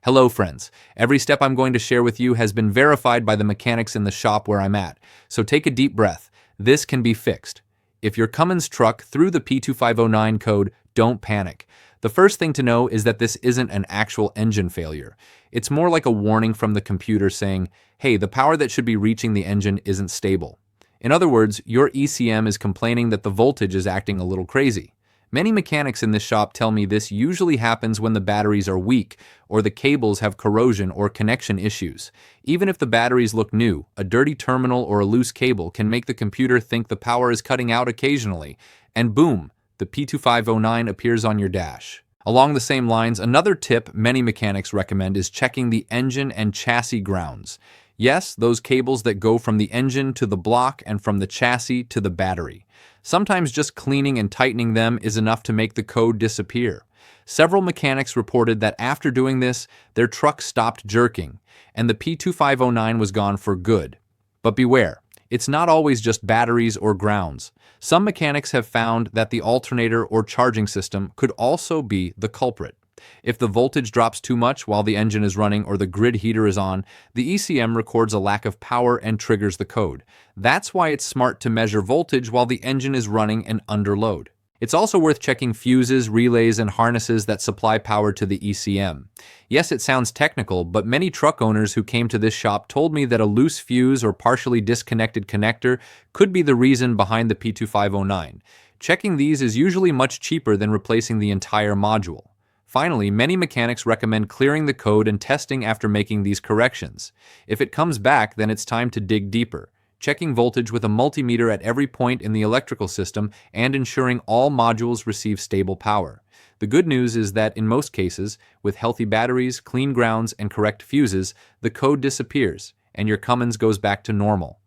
Hello friends, every step I'm going to share with you has been verified by the mechanics in the shop where I'm at, so take a deep breath. This can be fixed. If your Cummins truck threw the P2509 code, don't panic. The first thing to know is that this isn't an actual engine failure. It's more like a warning from the computer saying, hey, the power that should be reaching the engine isn't stable. In other words, your ECM is complaining that the voltage is acting a little crazy. Many mechanics in this shop tell me this usually happens when the batteries are weak or the cables have corrosion or connection issues. Even if the batteries look new, a dirty terminal or a loose cable can make the computer think the power is cutting out occasionally, and boom, the P2509 appears on your dash. Along the same lines, another tip many mechanics recommend is checking the engine and chassis grounds. Yes, those cables that go from the engine to the block and from the chassis to the battery. Sometimes just cleaning and tightening them is enough to make the code disappear. Several mechanics reported that after doing this, their truck stopped jerking, and the P2509 was gone for good. But beware, it's not always just batteries or grounds. Some mechanics have found that the alternator or charging system could also be the culprit. If the voltage drops too much while the engine is running or the grid heater is on, the ECM records a lack of power and triggers the code. That's why it's smart to measure voltage while the engine is running and under load. It's also worth checking fuses, relays, and harnesses that supply power to the ECM. Yes, it sounds technical, but many truck owners who came to this shop told me that a loose fuse or partially disconnected connector could be the reason behind the P2509. Checking these is usually much cheaper than replacing the entire module. Finally, many mechanics recommend clearing the code and testing after making these corrections. If it comes back, then it's time to dig deeper, checking voltage with a multimeter at every point in the electrical system and ensuring all modules receive stable power. The good news is that in most cases, with healthy batteries, clean grounds, and correct fuses, the code disappears, and your Cummins goes back to normal.